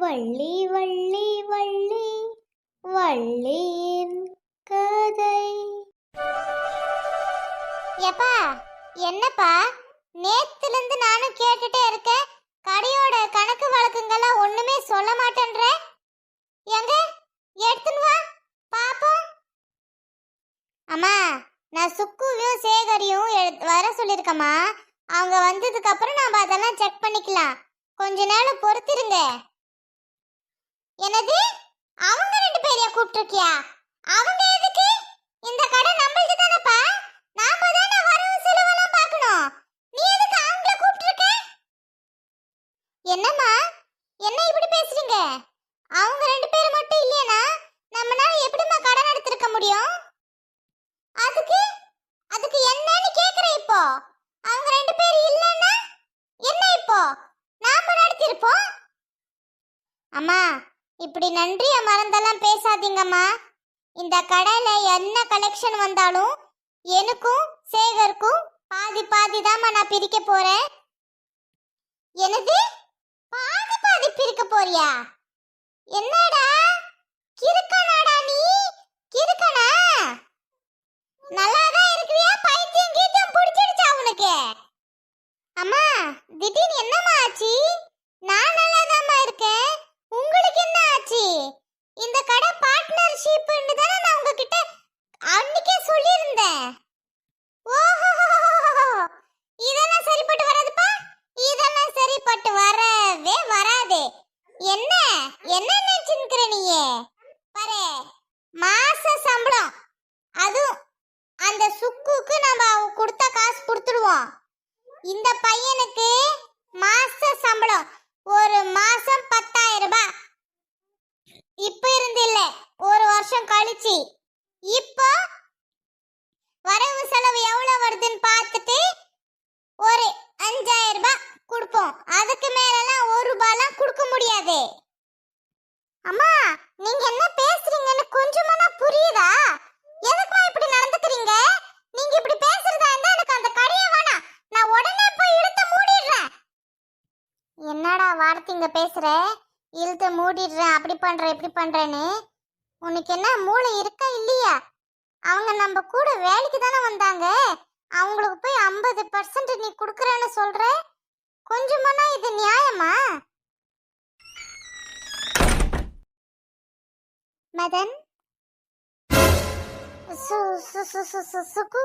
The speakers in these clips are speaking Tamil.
வள்ளி வள்ளி வள்ளி வள்ளியின் கதை. எப்பா என்னப்பா, நேத்துல இருந்து நானும் கேட்டுட்டே இருக்கேன். கடையோட கணக்கு வழக்குங்கெல்லாம் ஒண்ணுமே சொல்ல மாட்டேன்ற. எங்க எடுத்துன்னு வா பாப்போம். அம்மா, நான் சுக்குவையும் சேகரையும் வர சொல்லியிருக்கம்மா. அவங்க வந்ததுக்கு அப்புறம் நாம அதெல்லாம் செக் பண்ணிக்கலாம். கொஞ்ச நேரம் பொறுத்திருங்க. என்னது, அவங்க ரெண்டு பேரையா கூப்பிட்டுருக்கியா? அவங்க எதுக்கு? இந்த கடை நம்மளுக்கு தானப்பா, நாம தானே வரவு செலவெல்லாம் பார்க்கணும். நீ எதுக்கு அவங்கள கூப்பிட்டுருக்க? என்னம்மா, என்ன இப்படி பேசுறீங்க? அவங்க ரெண்டு பேர் மட்டும் இல்லையா நம்மளால எப்படிம்மா கடை நடத்திருக்க முடியும்? அதுக்கு அதுக்கு என்னன்னு கேக்குறேன். இப்போ அவங்க ரெண்டு பேர் இல்லைன்னா என்ன இப்போ நாம நடத்திருப்போம்? அம்மா, இப்படி நன்றிய மறந்தெல்லாம் பேசாதீங்கம்மா. இந்த கடையில என்ன கலெக்ஷன் வந்தாலும் எனக்கும் சேகருக்கும் பாதி பாதி தாம்மா நான் பிரிக்க போறேன். என்னது, பாதி பாதி பிரிக்க போறியா? என்னடா கிறுக்கனாடா நீ? கிறுக்கனா? நல்லாதான் இருக்கிறியா? பைத்தியம் கீத்தியம் பிடிச்சிடுச்சா உனக்கு? அம்மா, திடீர்னு என்னம்மா ஆச்சு? நான் நல்லாதாம்மா இருக்கேன். உங்களுக்கு என்ன ஆச்சு? இந்த கடை பார்ட்னர்ஷிப்னு தானே நான் உங்ககிட்ட அன்னைக்கே சொல்லியிருந்தேன். ஓஹோ, இதெல்லாம் சரிப்பட்டு வராதுப்பா. இதெல்லாம் சரிப்பட்டு வரவே வராது. என்ன என்ன நினைச்சுக்கிற நீயே? பாரு, மாச சம்பளம் அதுவும் அந்த சுக்குக்கு நம்ம கொடுத்த காசு கொடுத்துடுவோம். இந்த பையனுக்கு மாச சம்பளம் ஒரு மாசம் 10,000 ரூபாய். இப்ப இருந்து இல்ல, ஒரு வருஷம் கழிச்சு. இப்போ வரவு செலவு எவ்வளவு வருதுன்னு பார்த்துட்டு ஒரு 5,000 ரூபாய் கொடுப்போம். அதுக்கு மேலாம் 1 ரூபாய்லாம் கொடுக்க முடியாது. அம்மா, நீங்க என்ன பேசுறீங்கன்னு கொஞ்சமா புரியுதா? எதுக்குமா இப்படி நடந்துக்கிறீங்க? நீங்க இப்படி பேசுறதா இருந்தா எனக்கு அந்த கடையே வேணாம். நான் உடனே போய் இழுத்து மூடிடுறேன். என்னடா வார்த்தைங்க பேசுற? இழுத்து மூடிடுறேன், அப்படி பண்றேன் இப்படி பண்றேன்னு. உனக்கு என்ன மூளை இருக்கா இல்லையா? அவங்க நம்ம கூட வேலைக்கு தானே வந்தாங்க. அவங்களுக்கு போய் 50% நீ குடுக்கறேன்னு சொல்ற. கொஞ்சமானா இது நியாயமா? மதன், சுக்கு,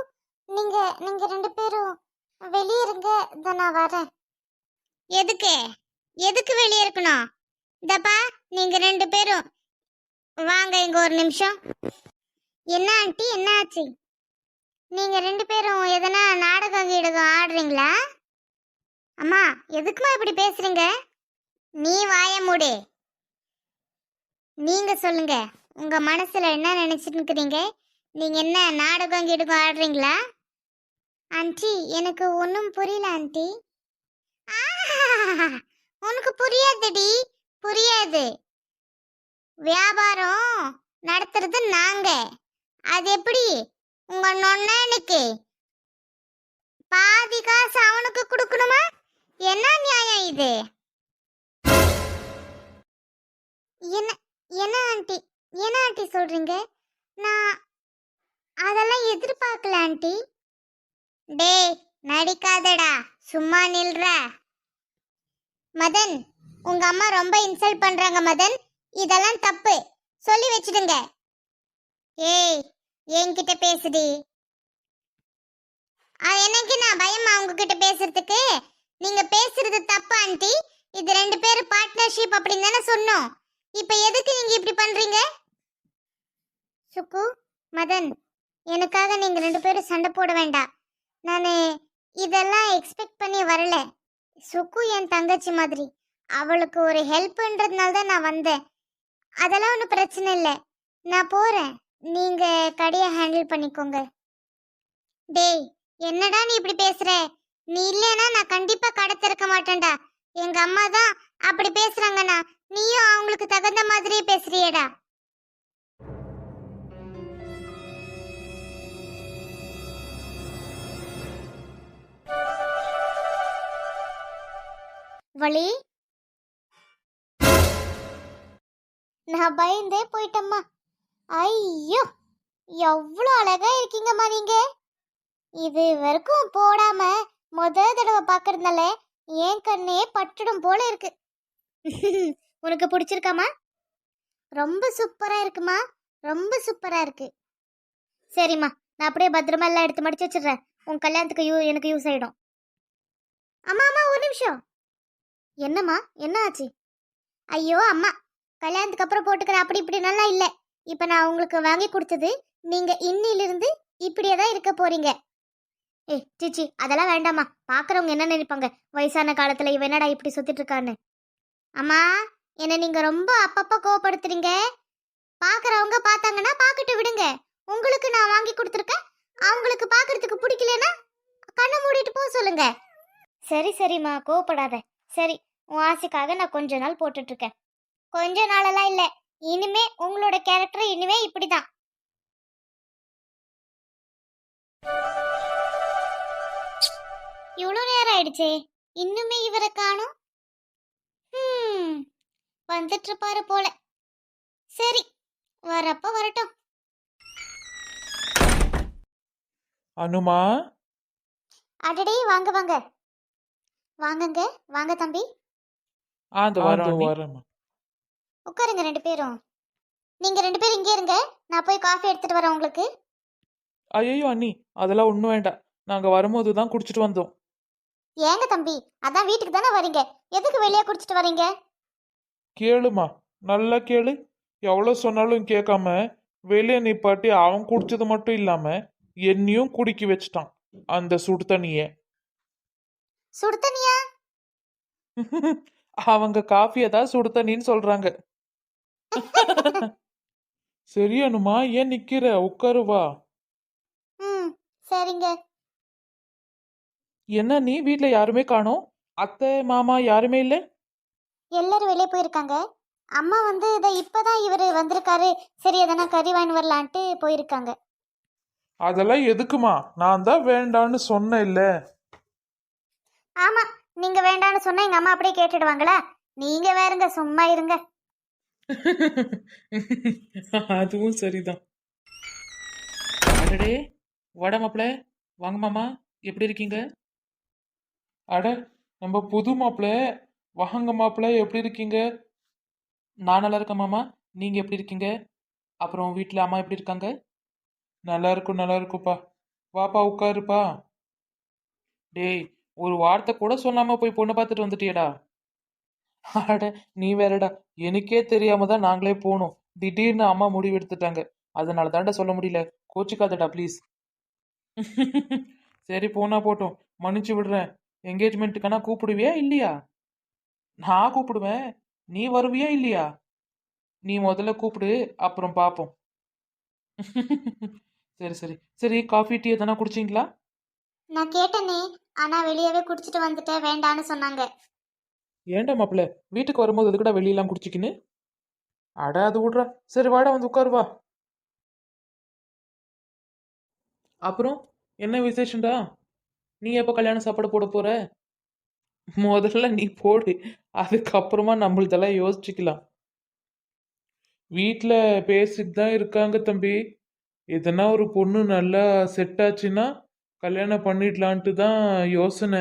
நீங்க நீங்க ரெண்டு பேரும் வெளியே இருங்க, இத நான் வரேன். எதுக்கு எதுக்கு வெளியே இருக்கணும்? இதப்பா, நீங்க ரெண்டு பேரும் வாங்க இங்க ஒரு நிமிஷம். என்ன ஆண்டி, என்ன ஆச்சு? நீங்க ரெண்டு பேரும் எதனா நாடகம் கீடகம் ஆடுறீங்களா? அம்மா, எதுக்குமா இப்படி பேசுறீங்க? நீ வாய மூடு. நீங்க சொல்லுங்க, உங்க மனசுல என்ன நினைச்சிட்டு இருக்கிறீங்க? நீங்க என்ன நாடகம் கீடகம் ஆடுறீங்களா? ஆண்டி, எனக்கு ஒன்றும் புரியல ஆண்டி. உனக்கு புரியாதுடி, புரியாது. வியாபாரம் நடத்துறது நாங்க. அது எப்படி உங்க நொண்ணனுக்கு பாதி காசு அவனுக்கு கொடுக்கணுமா? என்ன நியாயம் இது? என்ன என்ன ஆண்டி, என்ன ஆண்டி சொல்றீங்க? நான் அதெல்லாம் எதிர்பார்க்கல ஆண்டி. டேய், நடிக்காதடா, சும்மா நில்ற. மதன், உங்க அம்மா ரொம்ப இன்சல்ட் பண்றாங்க மதன். இதெல்லாம் தப்பு, சொல்லி வச்சிடுங்க. ஏய், என்கிட்ட பேசுடி. எனக்கு நான் பயமா உங்ககிட்ட பேசுறதுக்கு? நீங்க பேசுறது தப்பு ஆண்டி. இது ரெண்டு பேரும் பார்ட்னர்ஷிப் அப்படின்னு தானே சொன்னோம். இப்ப எதுக்கு நீங்க இப்படி பண்றீங்க? சுக்கு, மதன், எனக்காக நீங்க ரெண்டு பேரும் சண்டை போட வேண்டாம். நான் இதெல்லாம் எக்ஸ்பெக்ட் பண்ணி வரல. சுக்கு என் தங்கச்சி மாதிரி. அவளுக்கு ஒரு ஹெல்ப்ன்றதுனால தான் நான் வந்தேன். அதெல்லாம் ஒன்றும் பிரச்சனை இல்லை. நான் போறேன், நீங்க கடையை ஹேண்டில் பண்ணிக்கோங்க. டேய், என்னடா நீ இப்படி பேசுற? நீ இல்லைன்னா நான் கண்டிப்பா கடை திறக்க மாட்டேன்டா. எங்க அம்மா தான் அப்படி பேசுறாங்கண்ணா, நீயும் அவங்களுக்கு தகுந்த மாதிரியே பேசுறியேடா. வள்ளி, நான் பயந்தே போயிட்டம்மா. ஐயோ, எவ்வளோ அழகா இருக்கீங்கம்மா நீங்க. இது வரைக்கும் போடாம தடவை பார்க்கறதுனால என் கண்ணே பட்டுடும் போல இருக்கு. உனக்கு பிடிச்சிருக்காமா? ரொம்ப சூப்பரா இருக்குமா, ரொம்ப சூப்பரா இருக்கு. சரிம்மா, நான் அப்படியே பத்திரமா எல்லாம் எடுத்து மடிச்சு வச்சிடுறேன். உன் கல்யாணத்துக்கு எனக்கு யூஸ் ஆயிடும். அம்மா அம்மா ஒரு நிமிஷம். என்னம்மா, என்ன ஆச்சு? ஐயோ அம்மா, கல்யாணத்துக்கு அப்புறம் போட்டுக்கிற அப்படி இப்படி நல்லா இல்ல. இப்ப நான் உங்களுக்கு வாங்கி கொடுத்தது நீங்க இன்னிலிருந்து இப்படியே தான் இருக்க போறீங்க. ஏய் சிச்சி, அதெல்லாம் வேண்டாம்மா. பாக்குறவங்க என்ன நினைப்பாங்க, வயசான காலத்துல இவ என்னடா இப்படி சுத்திட்டு இருக்கான்னு. அம்மா, என்ன நீங்க ரொம்ப அப்பப்ப கோவப்படுத்துறீங்க. பாக்குறவங்க பார்த்தாங்கன்னா பாக்கட்டு விடுங்க. உங்களுக்கு நான் வாங்கி கொடுத்துருக்கேன். அவங்களுக்கு பாக்குறதுக்கு பிடிக்கலன்னா கண்ணை மூடிட்டு போக சொல்லுங்க. சரி சரிம்மா, கோவப்படாத. சரி, உன் ஆசைக்காக நான் கொஞ்ச நாள் போட்டுட்டு இருக்கேன். கொஞ்ச நாளெல்லாம் இல்ல, இனிமே உங்களோட கேரக்டர் இனிமே இப்படிதான். இவ்வளோ நேரம் ஆயிடுச்சே, இன்னுமே இவரை காணோம். வந்துட்டு இருப்பாரு போல. சரி, வரப்ப வரட்டும். அனுமா, அடடே, வாங்க வாங்க. வாங்கங்க, வாங்க தம்பி. அது வரேம்மா. உட்காருங்க ரெண்டு பேரும். நீங்க ரெண்டு பேரும் இங்கே இருங்க, நான் போய் காஃபி எடுத்துட்டு வரேன் உங்களுக்கு. ஐயோ அண்ணி, அதெல்லாம் ஒன்றும் வேண்டாம். நாங்கள் வரும்போது தான் குடிச்சிட்டு வந்தோம். ஏங்க தம்பி, அதான் வீட்டுக்கு தானே வரீங்க, எதுக்கு வெளியே குடிச்சிட்டு வரீங்க? கேளுமா, நல்லா கேளு. எவ்வளோ சொன்னாலும் கேட்காம வெளியே நிப்பாட்டி அவன் குடிச்சது மட்டும் இல்லாம என்னையும் குடிக்க வச்சுட்டான் அந்த சுடு தண்ணிய. சுடு தண்ணியா? அவங்க காஃபியை தான் சுடு தண்ணின்னு சொல்றாங்க. சரி அனுமா, ஏன் நிக்கிற? உட்காரு வா. சரிங்க. என்ன நீ வீட்டில் யாருமே காணோம்? அத்தை மாமா யாருமே இல்லை? எல்லாரும் வெளியே போயிருக்காங்க. அம்மா வந்து இதை இப்பதான் இவர் வந்திருக்காரு, சரி எதனா கறி வாங்கி வரலான்ட்டு போயிருக்காங்க. அதெல்லாம் எதுக்குமா? நான் தான் வேண்டான்னு சொன்னேன் இல்ல. ஆமா, நீங்க வேண்டான்னு சொன்னா எங்க அம்மா அப்படியே கேட்டுடுவாங்களா? நீங்க வேறுங்க, சும்மா இருங்க. அதுவும் சரிதான். அடடே, வட மாப்பிள்ள, வாங்க மாமா, எப்படி இருக்கீங்க? அட, நம்ம புது மாப்பிள்ள, வாங்க மாப்பிள்ள, எப்படி இருக்கீங்க? நான் நல்லா இருக்கேன் மாமா, நீங்க எப்படி இருக்கீங்க? அப்புறம் வீட்டில் அம்மா எப்படி இருக்காங்க? நல்லா இருக்கும், நல்லா இருக்குப்பா. வாப்பா உட்காருப்பா. டேய், ஒரு வார்த்தை கூட சொல்லாம போய் பொண்ணு பார்த்துட்டு வந்துட்டியடா. அட, நீ வேறடா, எனக்கே தெரியாம தான் நாங்களே போனோம். திடீர்னு அம்மா முடிவு எடுத்துட்டாங்க. அதனால தான்டா சொல்ல முடியல. கோச்சிக்காதடா ப்ளீஸ். சரி, போனா போட்டோம், மன்னிச்சு விடுறேன். என்கேஜ்மெண்ட்டுக்கான கூப்பிடுவியா இல்லையா? நான் கூப்பிடுவேன், நீ வருவியா இல்லையா? நீ முதல்ல கூப்பிடு, அப்புறம் பார்ப்போம். சரி சரி சரி, காஃபி டீ எதனா குடிச்சிங்களா? நான் கேட்டனே, ஆனா வெளியவே குடிச்சிட்டு வந்துட்டேன், வேண்டான்னு சொன்னாங்க. ஏன்டா மாப்பிள்ள, வீட்டுக்கு வரும்போது எதுக்குடா வெளியெல்லாம் குடிச்சிக்கின்னு? அட, அது விட்றா. சரி வாடா, வந்து உட்காரு வா. அப்புறம் என்ன விசேஷம்டா? நீ எப்போ கல்யாண சாப்பாடு போட போற? முதல்ல நீ போடு, அதுக்கப்புறமா நம்மள்தெல்லாம் யோசிச்சுக்கலாம். வீட்டில் பேசிட்டு தான் இருக்காங்க தம்பி. எதனா ஒரு பொண்ணு நல்லா செட் ஆச்சுன்னா கல்யாணம் பண்ணிடலான்ட்டு தான் யோசனை.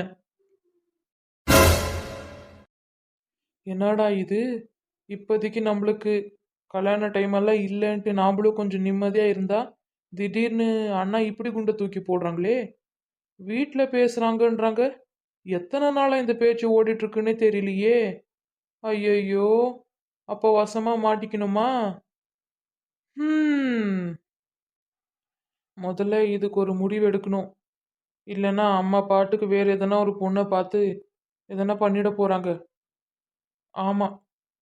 என்னடா இது, இப்போதைக்கு நம்மளுக்கு கல்யாண டைம் எல்லாம் இல்லைன்ட்டு நாமளும் கொஞ்சம் நிம்மதியாக இருந்தா திடீர்னு அண்ணா இப்படி குண்டை தூக்கி போடுறாங்களே. வீட்டில் பேசுகிறாங்கன்றாங்க. எத்தனை நாளாக இந்த பேச்சு ஓடிட்டு இருக்குன்னே தெரியலையே. ஐயையோ, அப்போ வசமாக மாட்டிக்கணுமா? முதல்ல இதுக்கு ஒரு முடிவு எடுக்கணும். இல்லைன்னா அம்மா பாட்டுக்கு வேற எதனா ஒரு பொண்ணை பார்த்து எதனா பண்ணிட போறாங்க. ஆமா,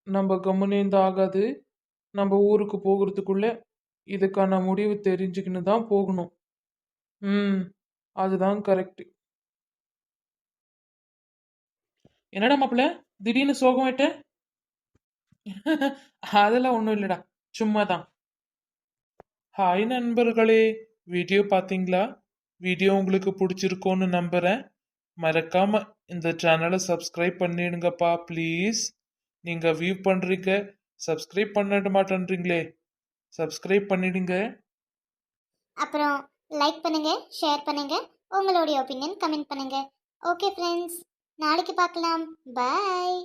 நம்ம கம்முனேந்து ஆகாது. நம்ம ஊருக்கு போகிறதுக்குள்ள இதுக்கான முடிவு தெரிஞ்சுக்கின்னு தான் போகணும். அதுதான் கரெக்ட். என்னடா மாப்பிள்ள, திடீர்னு சோகமாயிட்ட? அதெல்லாம் ஒன்றும் இல்லைடா, சும்மா தான். ஹாய் நண்பர்களே, வீடியோ பார்த்தீங்களா? வீடியோ உங்களுக்கு பிடிச்சிருக்கோன்னு நம்புகிறேன். மறக்காம இந்த சேனலை சப்ஸ்கிரைப் பண்ணிடுங்கப்பா ப்ளீஸ். நீங்கள் வியூ பண்ணுறீங்க, சப்ஸ்கிரைப் பண்ண மாட்டேன்றீங்களே, சப்ஸ்கிரைப் பண்ணிடுங்க. அப்புறம் லைக் பண்ணுங்க, ஷேர் பண்ணுங்க, உங்களுடைய ஒப்பீனியன் கமெண்ட் பண்ணுங்க. ஓகே ஃப்ரெண்ட்ஸ், நாளைக்கு பார்க்கலாம். பாய்.